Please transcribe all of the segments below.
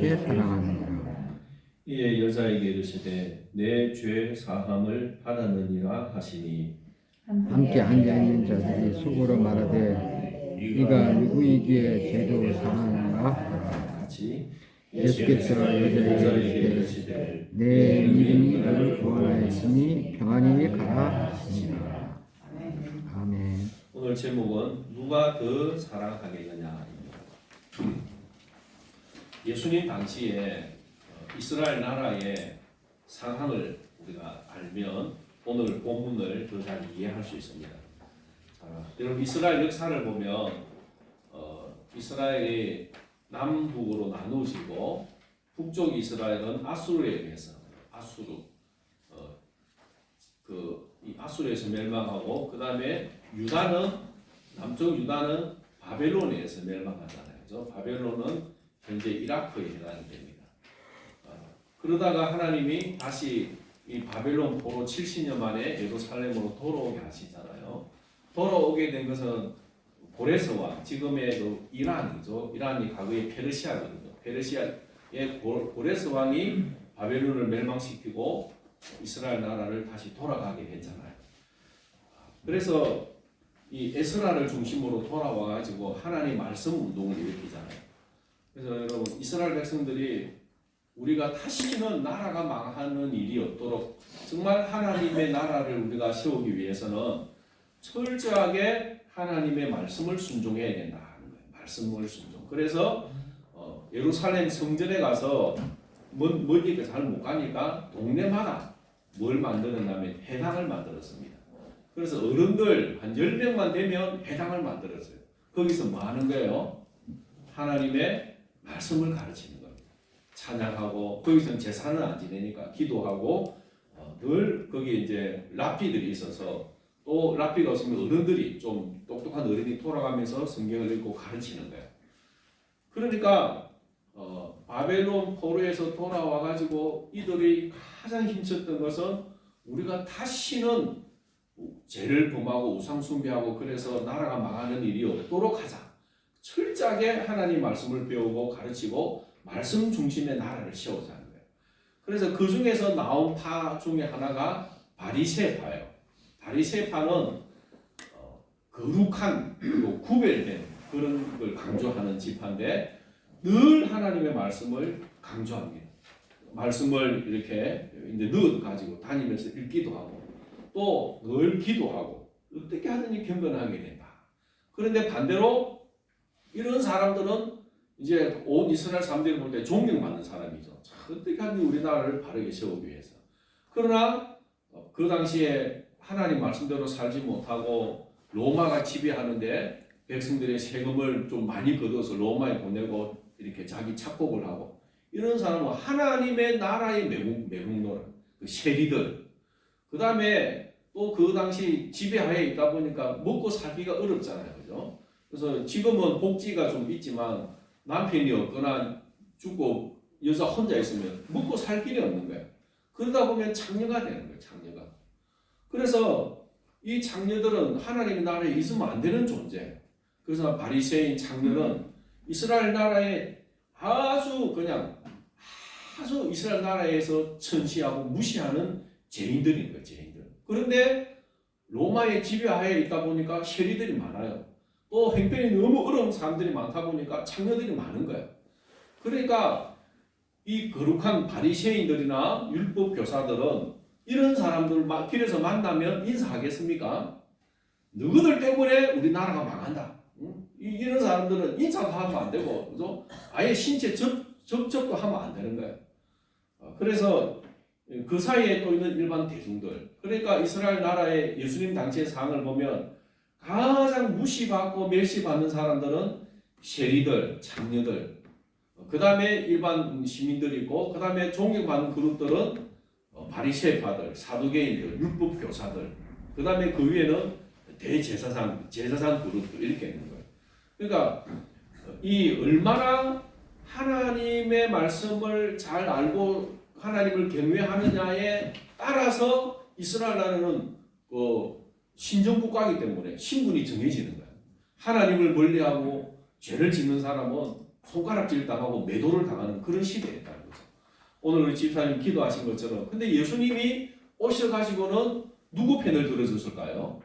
함께 사랑하느니라. 이에 여자에게 이르시되 내 죄 사함을 받았느니라 하시니 함께 앉아있는 자들이 속으로 말하되 네가 누구이기에 죄도 사하는가 하라. 같이 예수께서 여자에게 이르시되 내 믿음이 너를 구원하였으니 평안히 가라 하시니라. 아멘. 오늘 제목은 누가 더 사랑하겠느냐입니다. 예수님 당시에 이스라엘 나라의 상황을 우리가 알면 오늘 본문을 더 잘 이해할 수 있습니다. 자, 여러분 이스라엘 역사를 보면 이스라엘이 남북으로 나누어지고 북쪽 이스라엘은 아수르에 의해서 이 아수르에서 멸망하고 그 다음에 남쪽 유다는 바벨론에 의해서 멸망하잖아요. 그래서 바벨론은 현재 이라크에 해당이 됩니다. 그러다가 하나님이 다시 이 바벨론 포로 70년 만에 예루살렘으로 돌아오게 하시잖아요. 돌아오게 된 것은 고레스 왕, 지금의 그 이란이죠. 이란이 과거의 페르시아거든요. 페르시아의 고레스 왕이 바벨론을 멸망시키고 이스라엘 나라를 다시 돌아가게 했잖아요. 그래서 이 에스라를 중심으로 돌아와가지고 하나님 말씀 운동을 일으키잖아요. 그래서 여러분 이스라엘 백성들이 우리가 다시는 나라가 망하는 일이 없도록 정말 하나님의 나라를 우리가 세우기 위해서는 철저하게 하나님의 말씀을 순종해야 된다는 거예요. 말씀을 순종. 그래서 예루살렘 성전에 가서 멀리 잘 못 가니까 동네마다 뭘 만드는다면 회당을 만들었습니다. 그래서 어른들 한 10명만 되면 회당을 만들었어요. 거기서 뭐 하는 거예요? 하나님의 말씀을 가르치는 겁니다. 찬양하고 거기서는 제사는 안 지내니까 기도하고 늘 거기 이제 랍비들이 있어서 또 랍비가 없으면 어른들이 좀 똑똑한 어른이 돌아가면서 성경을 읽고 가르치는 거예요. 그러니까 바벨론 포로에서 돌아와가지고 이들이 가장 힘썼던 것은 우리가 다시는 죄를 범하고 우상 숭배하고 그래서 나라가 망하는 일이 없도록 하자. 철저하게 하나님 말씀을 배우고 가르치고 말씀 중심의 나라를 세우자는 거예요. 그래서 그 중에서 나온 파 중에 하나가 바리새파예요. 바리새파는 거룩한 그리고 구별된 그런 걸 강조하는 지파인데 늘 하나님의 말씀을 강조합니다. 말씀을 이렇게 이제 넣어 가지고 다니면서 읽기도 하고 또 늘 기도하고 어떻게 하느니 경건하게 된다. 그런데 반대로 이런 사람들은 이제 온 이스라엘 사람들이 볼 때 존경받는 사람이죠. 어떻게 하느니 우리나라를 바르게 세우기 위해서. 그러나 그 당시에 하나님 말씀대로 살지 못하고 로마가 지배하는데 백성들의 세금을 좀 많이 걷어서 로마에 보내고 이렇게 자기 착복을 하고 이런 사람은 하나님의 나라의 매국노를 그 세리들 그 다음에 또 그 당시 지배하에 있다 보니까 먹고 살기가 어렵잖아요. 그죠? 그래서 지금은 복지가 좀 있지만 남편이 없거나 죽고 여자 혼자 있으면 먹고 살 길이 없는 거예요. 그러다 보면 창녀가 되는 거예요. 창녀가. 그래서 이 창녀들은 하나님의 나라에 있으면 안 되는 존재예요. 그래서 바리새인 창녀는 이스라엘 나라에 아주 이스라엘 나라에서 천시하고 무시하는 죄인들인 거예요. 죄인들. 그런데 로마의 지배하에 있다 보니까 세리들이 많아요. 또 형편이 너무 어려운 사람들이 많다 보니까 창녀들이 많은 거예요. 그러니까 이 거룩한 바리새인들이나 율법 교사들은 이런 사람들 길에서 만나면 인사하겠습니까? 너희들 때문에 우리 나라가 망한다. 이런 사람들은 인사도 하면 안 되고, 그죠? 아예 신체 접촉도 하면 안 되는 거예요. 그래서 그 사이에 또 있는 일반 대중들, 그러니까 이스라엘 나라의 예수님 당시의 상황을 보면 가장 무시받고 멸시받는 사람들은 세리들, 창녀들, 그 다음에 일반 시민들이 있고, 그 다음에 존경받는 그룹들은 바리새파들, 사두개인들, 율법 교사들, 그 다음에 그 위에는 제사장 그룹들 이렇게 있는 거예요. 그러니까 이 얼마나 하나님의 말씀을 잘 알고 하나님을 경외하느냐에 따라서 이스라엘 나라는 신정국가이기 때문에 신분이 정해지는 거예요. 하나님을 멀리하고 죄를 짓는 사람은 손가락질 당하고 매도를 당하는 그런 시대였다는 거죠. 오늘 우리 집사님 기도하신 것처럼. 근데 예수님이 오셔가지고는 누구 편을 들어줬을까요?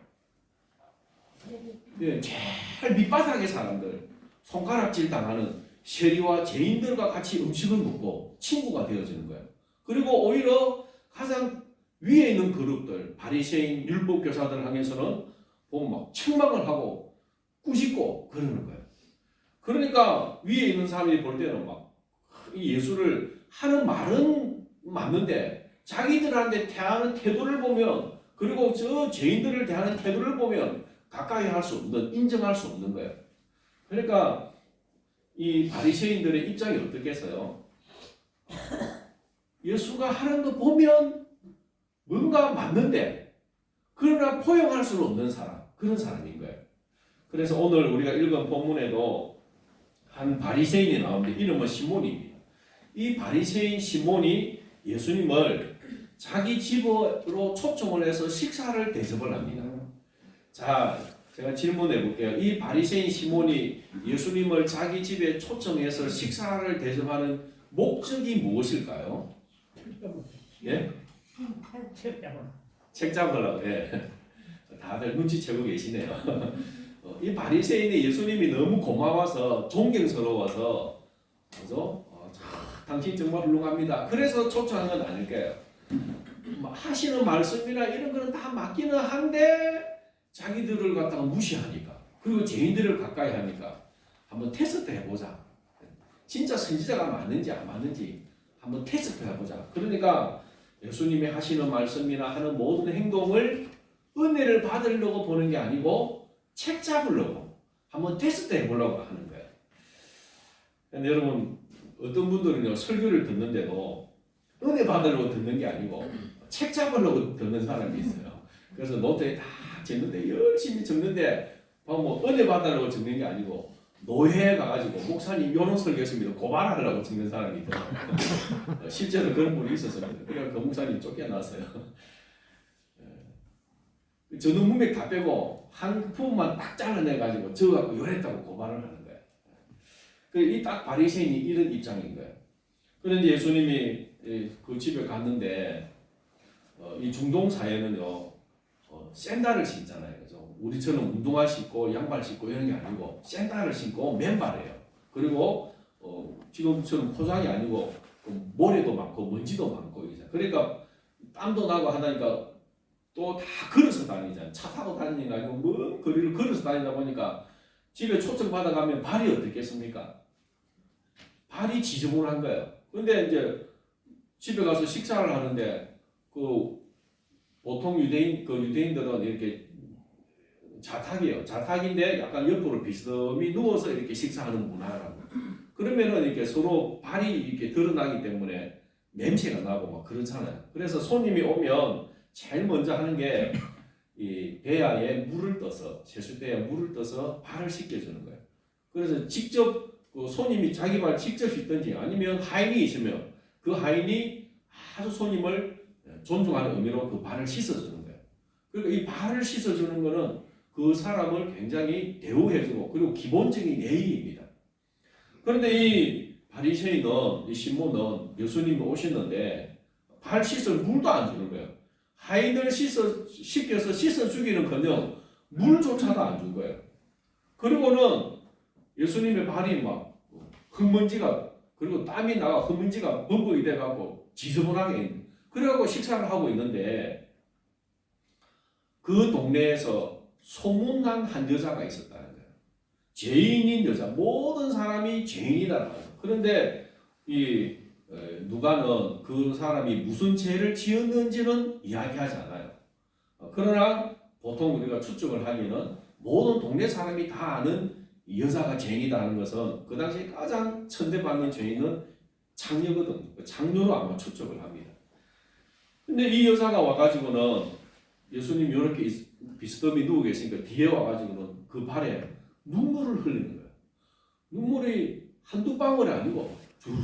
예, 제일 밑바닥의 사람들, 손가락질 당하는 세리와 죄인들과 같이 음식을 먹고 친구가 되어지는 거예요. 그리고 오히려 가장 위에 있는 그룹들, 바리새인, 율법 교사들 하면서는 보면 막 책망을 하고 꾸짖고 그러는 거예요. 그러니까 위에 있는 사람이 볼 때는 막 예수를 하는 말은 맞는데 자기들한테 대하는 태도를 보면, 그리고 저 죄인들을 대하는 태도를 보면 가까이 할 수 없는, 인정할 수 없는 거예요. 그러니까 이 바리새인들의 입장이 어떻겠어요? 예수가 하는 거 보면 뭔가 맞는데 그러나 포용할 수는 없는 사람, 그런 사람인 거예요. 그래서 오늘 우리가 읽은 본문에도 한 바리새인이 나오는데 이름은 시몬입니다. 이 바리새인 시몬이 예수님을 자기 집으로 초청을 해서 식사를 대접을 합니다. 자, 제가 질문해 볼게요. 이 바리새인 시몬이 예수님을 자기 집에 초청해서 식사를 대접하는 목적이 무엇일까요? 예? 책 잡으려고. 예. 다들 눈치채고 계시네요. 이 바리새인이 예수님이 너무 고마워서 존경스러워서, 그죠? 당신 정말 훌륭합니다. 그래서 초청한 건 아닐 거예요. 하시는 말씀이나 이런 거는 다 맞기는 한데 자기들을 갖다가 무시하니까, 그리고 죄인들을 가까이 하니까 한번 테스트 해보자. 진짜 선지자가 맞는지 안 맞는지 한번 테스트 해보자. 그러니까 예수님이 하시는 말씀이나 하는 모든 행동을 은혜를 받으려고 보는 게 아니고 책 잡으려고 한번 테스트 해보려고 하는 거예요. 근데 여러분, 어떤 분들은요, 설교를 듣는데도 은혜 받으려고 듣는 게 아니고 책 잡으려고 듣는 사람이 있어요. 그래서 노트에 다 적는데, 열심히 적는데 뭐 은혜 받으려고 적는 게 아니고 노예에 가가지고 목사님 이런 설교했습니다 고발하려고 적는 사람이 있더라고요. 실제로 그런 분이 있었어요. 그래서 그 목사님 쫓겨났어요. 전후 문맥 다 빼고 한 부분만 딱 잘라내가지고 적어갖고 요랬다고 고발을 하는 거예요. 이 딱 바리새인이 이런 입장인 거예요. 그런데 예수님이 그 집에 갔는데 이 중동 사회는요, 샌들을 신잖아요, 그죠? 우리처럼 운동화 신고 양발 신고 이런 게 아니고 샌들을 신고 맨발이에요. 그리고 지금처럼 포장이 아니고 모래도 많고 먼지도 많고 이제, 그러니까 땀도 나고 하니까 또 다 걸어서 다니잖아요. 차 타고 다니는 게 아니고 먼 거리를 걸어서 다니다 보니까 집에 초청 받아가면 발이 어떻겠습니까? 발이 지저분한 거예요. 근데 이제 집에 가서 식사를 하는데 보통 유대인들은 이렇게 자탁이에요. 자탁인데 약간 옆으로 비스듬히 누워서 이렇게 식사하는 문화라고. 그러면은 이렇게 서로 발이 이렇게 드러나기 때문에 냄새가 나고 막 그렇잖아요. 그래서 손님이 오면 제일 먼저 하는 게 이 배야에 물을 떠서, 세수대에 물을 떠서 발을 씻겨주는 거예요. 그래서 직접 손님이 자기 발 직접 씻든지 아니면 하인이 있으면 그 하인이 아주 손님을 존중하는 의미로 그 발을 씻어주는 거예요. 그러니까 이 발을 씻어주는 거는 그 사람을 굉장히 대우해주고, 그리고 기본적인 예의입니다. 그런데 이 바리새인은, 이 시몬은 예수님이 오셨는데 발 씻을 물도 안 주는 거예요. 하인을 시켜서 씻어주기는커녕 물조차도 안 준 거예요. 그리고는 예수님의 발이 막 흙먼지가, 그리고 땀이 나가 흙먼지가 범벅이 돼갖고 지저분하게 있는, 그래갖고 식사를 하고 있는데 그 동네에서 소문난 한 여자가 있었다는 거예요. 죄인인 여자, 모든 사람이 죄인이라는 거예요. 그런데 이 누가는 그 사람이 무슨 죄를 지었는지는 이야기하지 않아요. 그러나 보통 우리가 추측을 하면은 모든 동네 사람이 다 아는 이 여자가 죄인이다 하는 것은 그 당시에 가장 천대받는 죄인은 창녀거든. 창녀로 아마 추측을 합니다. 근데 이 여자가 와가지고는 예수님 이렇게 비스듬히 누워 계시니까 뒤에 와가지고는 그 발에 눈물을 흘리는 거예요. 눈물이 한두 방울이 아니고 쭉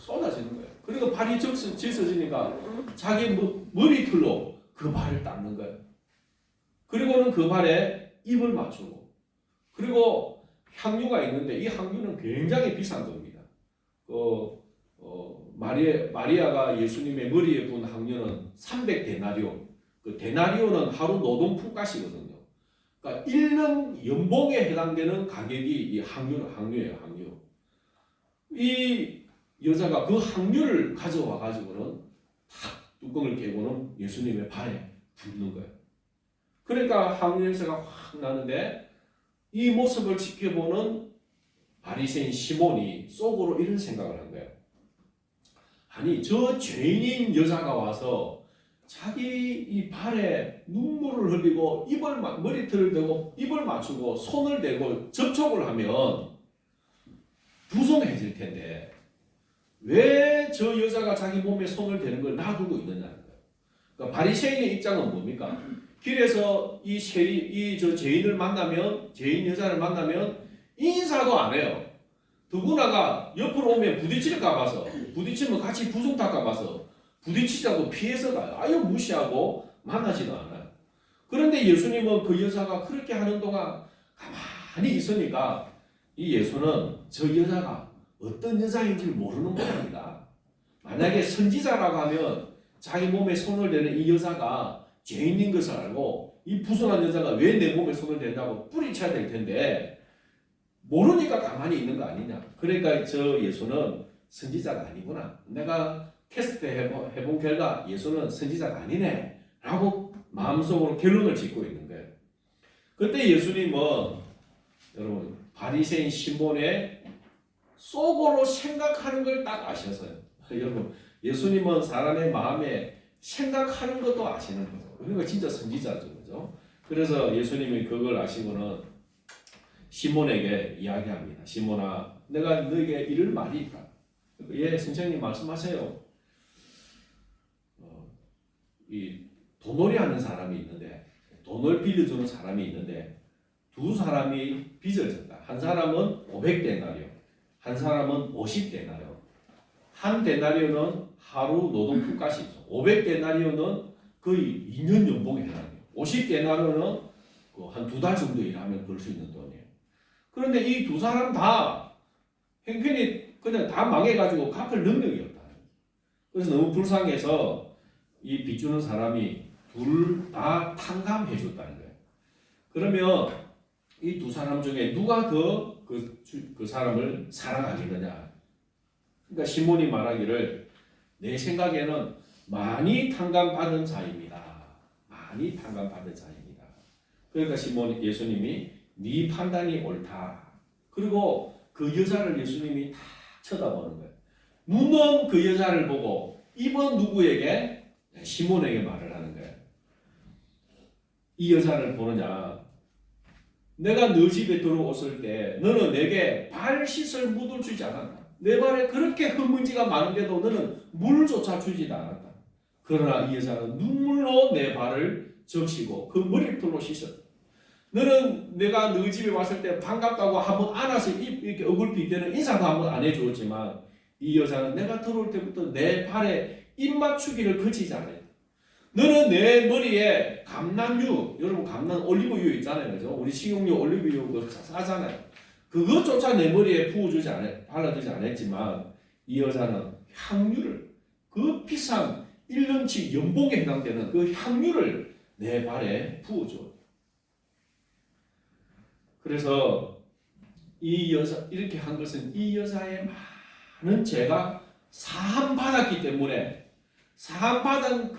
쏟아지는 거예요. 그리고 발이 젖어지니까 자기 머리털로 그 발을 닦는 거예요. 그리고는 그 발에 입을 맞추고, 그리고 향유가 있는데 이 향유는 굉장히 비싼 겁니다. 마리아가 예수님의 머리에 둔 향유는 300데나리오. 그 데나리오는 하루 노동 품값이거든요. 그러니까 1년 연봉에 해당되는 가격이 이 항유예요, 항유. 이 여자가 그 항유를 가져와 가지고는 탁 뚜껑을 깨고는 예수님의 발에 붓는 거예요. 그러니까 항유 냄새가 확 나는데 이 모습을 지켜보는 바리새인 시몬이 속으로 이런 생각을 한 거예요. 아니, 저 죄인인 여자가 와서 자기 이 발에 눈물을 흘리고 머리털을 대고 입을 맞추고 손을 대고 접촉을 하면 부정해질 텐데 왜 저 여자가 자기 몸에 손을 대는 걸 놔두고 있느냐는 거예요. 그러니까 바리새인의 입장은 뭡니까? 길에서 저 죄인 여자를 만나면 인사도 안 해요. 더구나가 옆으로 오면 부딪힐까 봐서, 부딪히면 같이 부둥탈까 봐서 부딪히자고 피해서 가요. 아예 무시하고 만나지도 않아요. 그런데 예수님은 그 여자가 그렇게 하는 동안 가만히 있으니까 이 예수는 저 여자가 어떤 여자인지 모르는 모양이다. 만약에 선지자라고 하면 자기 몸에 손을 대는 이 여자가 죄인인 것을 알고 이 부순한 여자가 왜 내 몸에 손을 대냐고 뿌리쳐야 될 텐데 모르니까 가만히 있는 거 아니냐. 그러니까 저 예수는 선지자가 아니구나. 내가 테스트 해본 결과 예수는 선지자가 아니네 라고 마음속으로 결론을 짓고 있는 거예요. 그때 예수님은 여러분 바리새인 시몬의 속으로 생각하는 걸 딱 아셔서요. 여러분 예수님은 사람의 마음에 생각하는 것도 아시는 거죠. 그러니까 진짜 선지자죠. 그죠? 그래서 예수님이 그걸 아시고는 시몬에게 이야기합니다. 시몬아, 내가 너에게 이를 말이 있다. 예, 선생님 말씀하세요. 이 돈놀이 하는 사람이 있는데, 돈을 빌려주는 사람이 있는데 두 사람이 빚을 졌다. 한 사람은 500데나리오, 한 사람은 50데나리오. 한 데나리오는 하루 노동 품값이죠. 500데나리오는 거의 2년 연봉에 해당해요. 50데나리오는 한 2달 정도 일하면 벌 수 있는 돈이에요. 그런데 이 두 사람 다 형편이 그냥 다 망해가지고 갚을 능력이 없다. 그래서 너무 불쌍해서 이 빚주는 사람이 둘 다 탕감해줬다는 거예요. 그러면 이 두 사람 중에 누가 더 그 사람을 사랑하겠느냐? 그러니까 시몬이 말하기를 내 생각에는 많이 탕감받은 자입니다. 많이 탕감받은 자입니다. 그러니까 예수님이 네 판단이 옳다. 그리고 그 여자를 예수님이 다 쳐다보는 거예요. 눈은 그 여자를 보고 입은 누구에게? 시몬에게 말을 하는 거예요. 이 여자를 보느냐? 내가 너 집에 들어왔을 때 너는 내게 발 씻을 물을 주지 않았다. 내 발에 그렇게 흙먼지가 많은데도 너는 물조차 주지 않았다. 그러나 이 여자는 눈물로 내 발을 적시고 그 머리털로 씻었다. 너는 내가 너 집에 왔을 때 반갑다고 한번 안아서 이렇게 얼굴 빗대는 인사도 한번 안 해주었지만 이 여자는 내가 들어올 때부터 내 발에 입 맞추기를 그치지 않았다. 너는 내 머리에 감람유, 여러분 감람 올리브유 있잖아요, 그죠? 우리 식용유 올리브유 그거 싸잖아요. 그것조차 내 머리에 발라주지 않았지만 이 여자는 향유를 그 비싼 1년치 연봉에 해당되는 그 향유를 내 발에 부어줘. 그래서 이 여자 이렇게 한 것은 이 여자의 많은 죄가 사함받았기 때문에 사함받은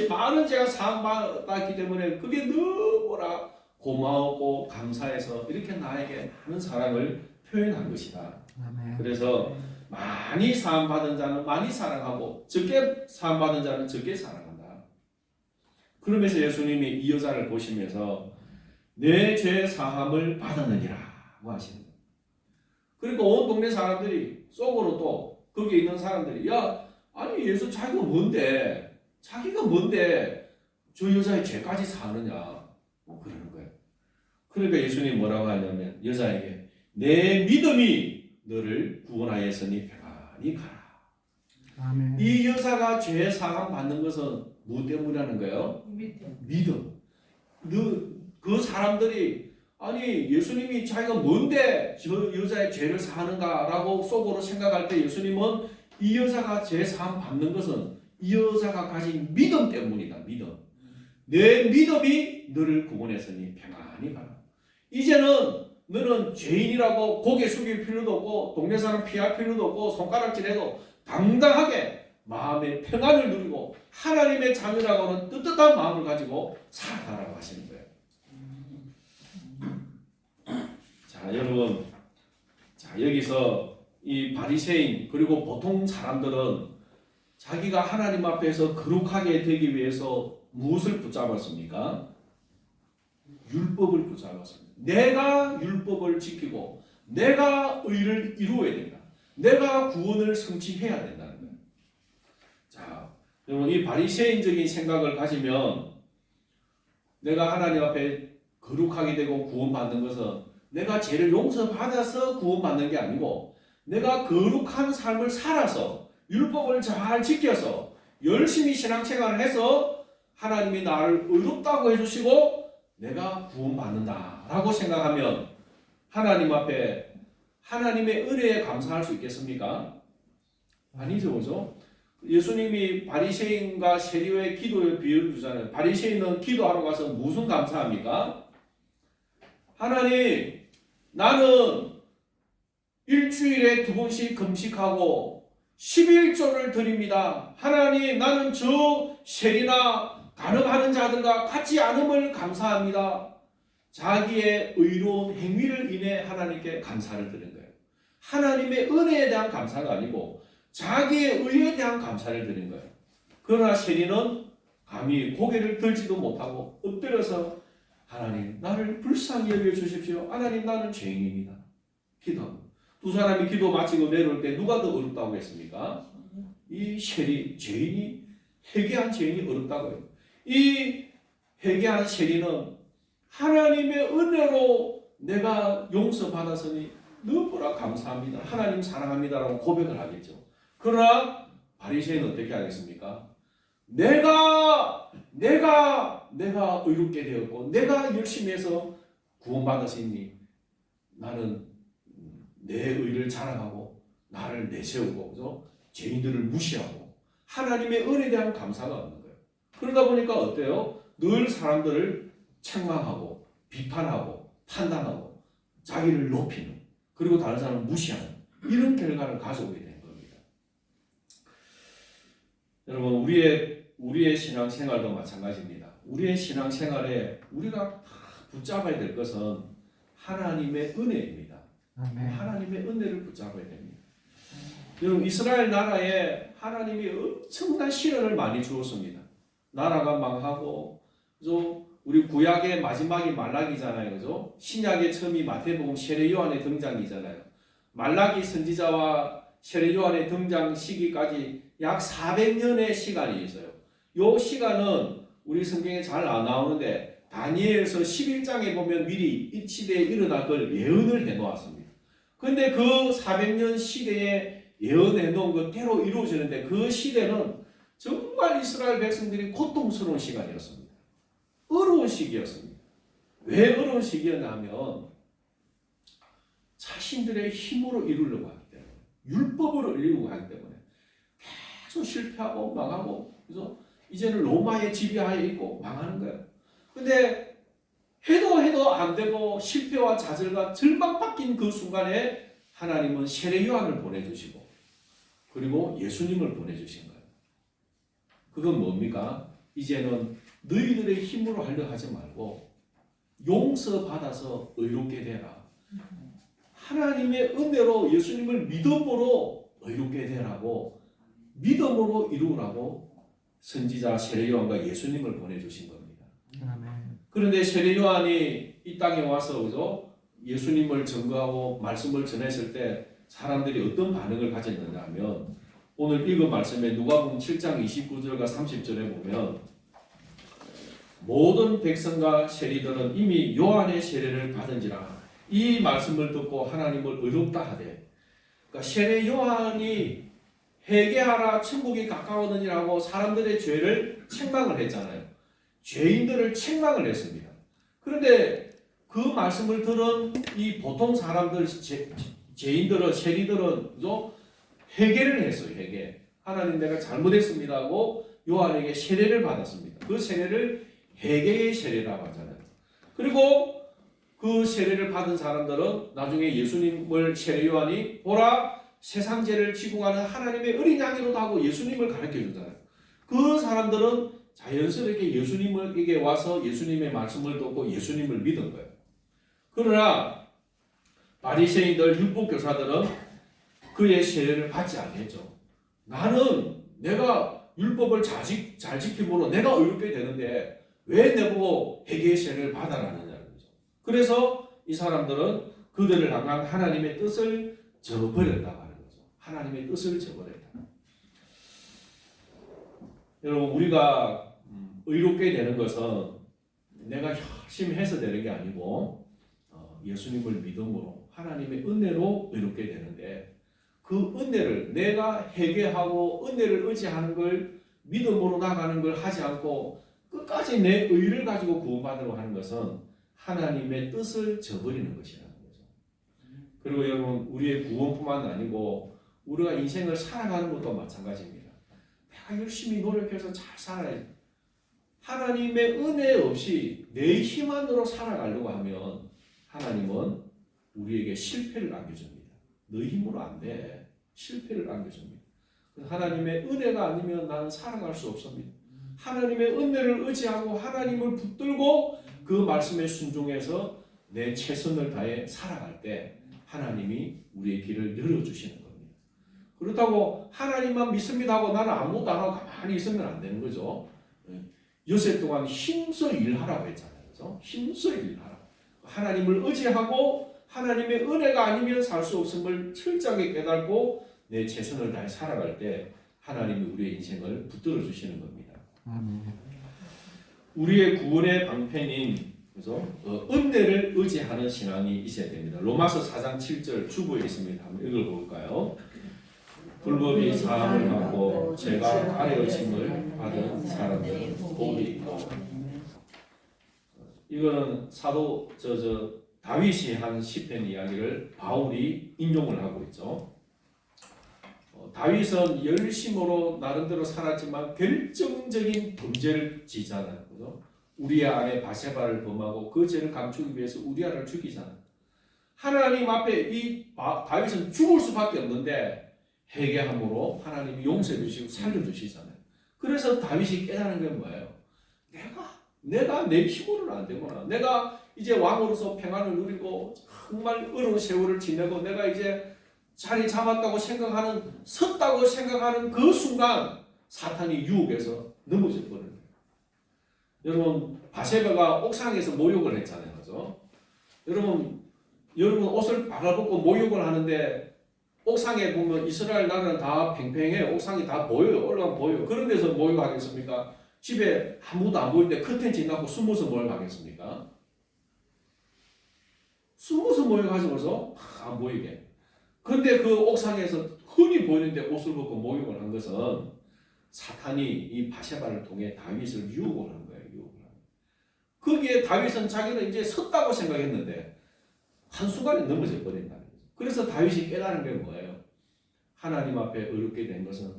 많은 죄가 사함받았기 때문에 그게 너무나 고마웠고 감사해서 이렇게 나에게 많은 사랑을 표현한 것이다. 아멘. 그래서 많이 사함받은 자는 많이 사랑하고 적게 사함받은 자는 적게 사랑한다. 그러면서 예수님이 이 여자를 보시면서 내 죄 사함을 받았느니라 하시는 거예요. 그러니까 온 동네 사람들이 속으로 또 거기 있는 사람들이 아니 예수 자기가 뭔데 저 여자의 죄까지 사느냐 그러는 거예요. 그러니까 예수님이 뭐라고 하냐면 여자에게 내 믿음이 너를 구원하였으니 평안히 가라. 아멘. 이 여자가 죄 사함 받는 것은 무엇 때문이라는 거예요? 믿음. 그 사람들이 아니 예수님이 자기가 뭔데 저 여자의 죄를 사하는가라고 속으로 생각할 때 예수님은 이 여자가 죄 사함 받는 것은 이 여자가 가진 믿음 때문이다. 믿음. 내 믿음이 너를 구원했으니 평안히 가라. 이제는 너는 죄인이라고 고개 숙일 필요도 없고 동네 사람 피할 필요도 없고 손가락질해도 당당하게 마음의 평안을 누리고 하나님의 자녀라고는 뜨뜻한 마음을 가지고 살아가라고 하시는 거예요. 자, 여러분, 자 여기서 이 바리새인 그리고 보통 사람들은 자기가 하나님 앞에서 거룩하게 되기 위해서 무엇을 붙잡았습니까? 율법을 붙잡았습니다. 내가 율법을 지키고 내가 의를 이루어야 된다. 내가 구원을 성취해야 된다는 거예요. 자, 여러분 이 바리새인적인 생각을 가지면 내가 하나님 앞에 거룩하게 되고 구원받는 것은 내가 죄를 용서받아서 구원받는 게 아니고 내가 거룩한 삶을 살아서 율법을 잘 지켜서 열심히 신앙생활을 해서 하나님이 나를 의롭다고 해주시고 내가 구원받는다라고 생각하면 하나님 앞에 하나님의 은혜에 감사할 수 있겠습니까? 아니죠, 그죠? 예수님이 바리새인과 세리의 기도의 비유를 주잖아요. 바리새인은 기도하러 가서 무슨 감사합니까? 하나님, 나는 일주일에 2번씩 금식하고 11조를 드립니다. 하나님, 나는 저 세리나 간음하는 자들과 같지 않음을 감사합니다. 자기의 의로운 행위를 인해 하나님께 감사를 드린 거예요. 하나님의 은혜에 대한 감사가 아니고 자기의 의에 대한 감사를 드린 거예요. 그러나 세리는 감히 고개를 들지도 못하고 엎드려서 하나님 나를 불쌍히 여겨주십시오. 하나님 나는 죄인입니다. 기도합니다. 두 사람이 기도 마치고 내려올 때 누가 더 어렵다고 했습니까? 이 세리 죄인이 회개한 죄인이 어렵다고 해요. 이 회개한 세리는 하나님의 은혜로 내가 용서받았으니 너무나 감사합니다. 하나님 사랑합니다라고 고백을 하겠죠. 그러나 바리새인은 어떻게 하겠습니까? 내가 의롭게 되었고 내가 열심히 해서 구원받았으니 나는 내 의를 자랑하고 나를 내세우고 그죠? 죄인들을 무시하고 하나님의 은혜에 대한 감사가 없는 거예요. 그러다 보니까 어때요? 늘 사람들을 책망하고 비판하고 판단하고 자기를 높이는 그리고 다른 사람을 무시하는 이런 결과를 가져오게 되는 겁니다. 여러분 우리의 신앙생활도 마찬가지입니다. 우리의 신앙생활에 우리가 다 붙잡아야 될 것은 하나님의 은혜입니다. 아멘. 하나님의 은혜를 붙잡아야 됩니다. 여러분 이스라엘 나라에 하나님이 엄청난 시련을 많이 주었습니다. 나라가 망하고 그죠? 우리 구약의 마지막이 말라기잖아요. 그죠? 신약의 처음이 마태복음 세례 요한의 등장이잖아요. 말라기 선지자와 세례 요한의 등장 시기까지 약 400년의 시간이 있어요. 이 시간은 우리 성경에 잘 안 나오는데 다니엘서 11장에 보면 미리 이 시대에 일어날 걸 예언을 해놓았습니다. 그런데 그 400년 시대에 예언해 놓은 것대로 이루어지는데 그 시대는 정말 이스라엘 백성들이 고통스러운 시간이었습니다. 어려운 시기였습니다. 왜 어려운 시기였냐면 자신들의 힘으로 이루려고 하기 때문에 율법으로 이루려고 하기 때문에 계속 실패하고 망하고 그래서 이제는 로마의 지배하에 있고 망하는 거예요. 근데 해도 안 되고 실패와 좌절과 절망받긴 그 순간에 하나님은 세례 요한을 보내주시고 그리고 예수님을 보내주신 거예요. 그건 뭡니까? 이제는 너희들의 힘으로 하려 하지 말고 용서받아서 의롭게 되라. 하나님의 은혜로 예수님을 믿음으로 의롭게 되라고 믿음으로 이루라고 선지자 세례 요한과 예수님을 보내주신 겁니다. 아멘. 그런데 세례 요한이 이 땅에 와서 그죠? 예수님을 증거하고 말씀을 전했을 때 사람들이 어떤 반응을 가졌느냐 하면 오늘 읽은 말씀에 누가복음 7장 29절과 30절에 보면 모든 백성과 세리들은 이미 요한의 세례를 받은지라 이 말씀을 듣고 하나님을 의롭다 하되 그러니까 세례 요한이 회개하라 천국이 가까워느니라고 사람들의 죄를 책망을 했잖아요. 죄인들을 책망을 했습니다. 그런데 그 말씀을 들은 이 보통 사람들, 죄인들은, 세리들은 회개를 했어요. 회개. 하나님 내가 잘못했습니다 하고 요한에게 세례를 받았습니다. 그 세례를 회개의 세례라고 하잖아요. 그리고 그 세례를 받은 사람들은 나중에 예수님을 세례 요한이 보라 세상 죄를 지고 가는 하나님의 어린 양이로다 하고 예수님을 가르쳐 주잖아요. 그 사람들은 자연스럽게 예수님에게 와서 예수님의 말씀을 듣고 예수님을 믿은 거예요. 그러나 바리새인들 율법교사들은 그의 세례를 받지 않겠죠. 나는 내가 율법을 잘 지킴으로 내가 의롭게 되는데 왜 내보고 회개의 세례를 받아라느냐는 거죠. 그래서 이 사람들은 그들을 향한 하나님의 뜻을 저버렸다고 하는 거죠. 하나님의 뜻을 저버렸다. 여러분 우리가 의롭게 되는 것은 내가 열심히 해서 되는 게 아니고 예수님을 믿음으로 하나님의 은혜로 의롭게 되는데 그 은혜를 내가 회개하고 은혜를 의지하는 걸 믿음으로 나가는 걸 하지 않고 끝까지 내 의를 가지고 구원받으려고 하는 것은 하나님의 뜻을 저버리는 것이라는 거죠. 그리고 여러분 우리의 구원뿐만 아니고 우리가 인생을 살아가는 것도 마찬가지입니다. 내가 열심히 노력해서 잘 살아야 하나님의 은혜 없이 내 힘만으로 살아가려고 하면 하나님은 우리에게 실패를 안겨줍니다. 너 힘으로 안 돼. 실패를 안겨줍니다. 하나님의 은혜가 아니면 나는 살아갈 수 없습니다. 하나님의 은혜를 의지하고 하나님을 붙들고 그 말씀에 순종해서 내 최선을 다해 살아갈 때 하나님이 우리의 길을 열어주시는 겁니다. 그렇다고 하나님만 믿습니다 하고 나는 아무것도 안 하고 가만히 있으면 안 되는 거죠. 여세 동안 힘써 일하라고 했잖아요. 그렇죠? 힘써 일하라. 하나님을 의지하고 하나님의 은혜가 아니면 살 수 없음을 철저하게 깨닫고 내 최선을 다해 살아갈 때 하나님이 우리의 인생을 붙들어 주시는 겁니다. 아멘. 우리의 구원의 방편인 그죠? 은혜를 의지하는 신앙이 있어야 됩니다. 로마서 4장 7절 주부에 있습니다. 한번 읽어볼까요? 불법이 사함을 받고 죄가 가려짐을 받은 사람들은 복이 있고. 이거는 사도 다윗이 한 시편 이야기를 바울이 인용을 하고 있죠. 다윗은 열심으로 나름대로 살았지만 결정적인 범죄를 지잖아요. 그죠? 우리아 아내 바세바를 범하고 그 죄를 감추기 위해서 우리아를 죽이잖아요. 하나님 앞에 이 다윗은 죽을 수밖에 없는데 회개함으로 하나님이 용서해 주시고 살려주시잖아요. 그래서 다윗이 깨달은 게 뭐예요? 내가 내 힘으로는 안 되구나. 내가 이제 왕으로서 평안을 누리고 정말 어려운 세월을 지내고 내가 이제 자리 잡았다고 생각하는 섰다고 생각하는 그 순간 사탄이 유혹해서 넘어져 버려요. 여러분 바세바가 옥상에서 모욕을 했잖아요. 그죠? 여러분 옷을 빨아벗고 모욕을 하는데 옥상에 보면 이스라엘 나라는 다 팽팽해. 옥상이 다 보여요. 올라가면 보여요. 그런 데서 모욕하겠습니까? 집에 아무도 안 보일 때 커튼 지나고 숨어서 모욕하겠습니까? 숨어서 모욕하지 벌써 안 보이게. 근데 그 옥상에서 흔히 보이는데 옷을 벗고 모욕을 한 것은 사탄이 이 바세바를 통해 다윗을 유혹을 한 거예요. 거기에 다윗은 자기는 이제 섰다고 생각했는데 한순간에 넘어져 버린다는 거죠. 그래서 다윗이 깨달은 게 뭐예요? 하나님 앞에 어렵게 된 것은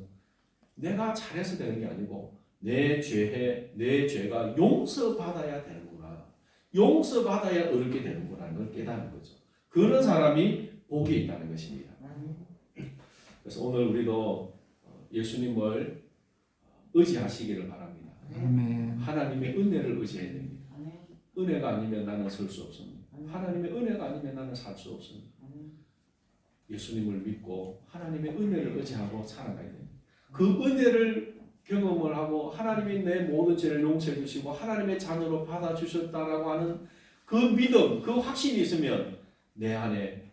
내가 잘해서 되는 게 아니고 내 죄가 용서받아야 되는구나. 용서받아야 어렵게 되는구나는 걸 깨달은 거죠. 그런 사람이 복이 있다는 것입니다. 그래서 오늘 우리도 예수님을 의지하시기를 바랍니다. 아멘. 하나님의 은혜를 의지해야 됩니다. 은혜가 아니면 나는 설 수 없습니다. 하나님의 은혜가 아니면 나는 살 수 없습니다. 예수님을 믿고 하나님의 은혜를 의지하고 살아가야 됩니다. 그 은혜를 경험을 하고 하나님이 내 모든 죄를 용서해 주시고 하나님의 자녀로 받아주셨다라고 하는 그 믿음, 그 확신이 있으면 내 안에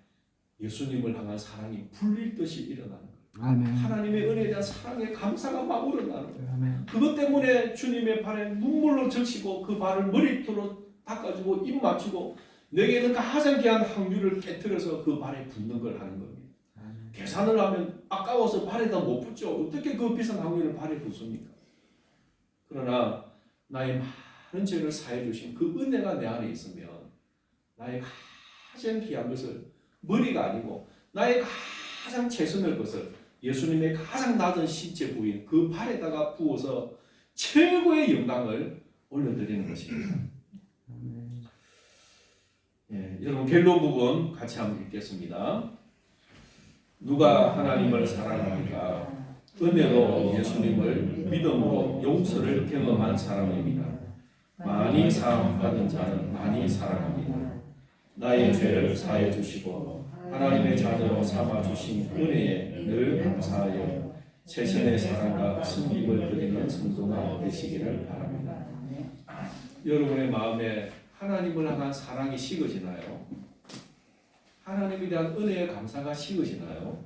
예수님을 향한 사랑이 불릴듯이 일어나는 거예요. 아멘. 하나님의 은혜에 대한 사랑의 감사가 막 우러나는 거예요. 아멘. 그것 때문에 주님의 발에 눈물로 적시고 그 발을 머리털로 닦아주고 입 맞추고 내게는 가장 귀한 향유를 깨뜨려서 그 발에 붓는 걸 하는 겁니다. 계산을 하면 아까워서 발에다 못 붓죠. 어떻게 그 비싼 향유를 발에 붓습니까? 그러나 나의 많은 죄를 사해 주신 그 은혜가 내 안에 있으면 나의 가장 귀한 것을 머리가 아니고 나의 가장 최선의 것을 예수님의 가장 낮은 신체 부인 그 발에다가 부어서 최고의 영광을 올려드리는 것입니다. 예, 여러분 갤로 부분 같이 한번 읽겠습니다. 누가 하나님을 사랑합니까? 은혜로 예수님을 믿음으로 용서를 경험한 사람입니다. 많이 사랑받은 자는 많이 사랑합니다. 나의 죄를 사해 주시고 하나님의 자녀로 삼아 주신 은혜에 늘 감사하여 최선의 사랑과 섬김을 드리는 성도가 되시기를 바랍니다. 여러분의 마음에 하나님을 향한 사랑이 식어지나요? 하나님에 대한 은혜의 감사가 식어지나요?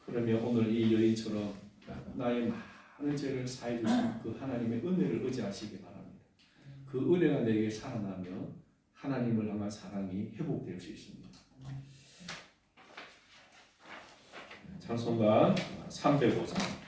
그러면 오늘 이 여인처럼 나의 많은 죄를 사해 주신 그 하나님의 은혜를 의지하시기 바랍니다. 그 은혜가 내게 살아나면 하나님을 향한 사랑이 회복될 수 있습니다. 찬송가 305장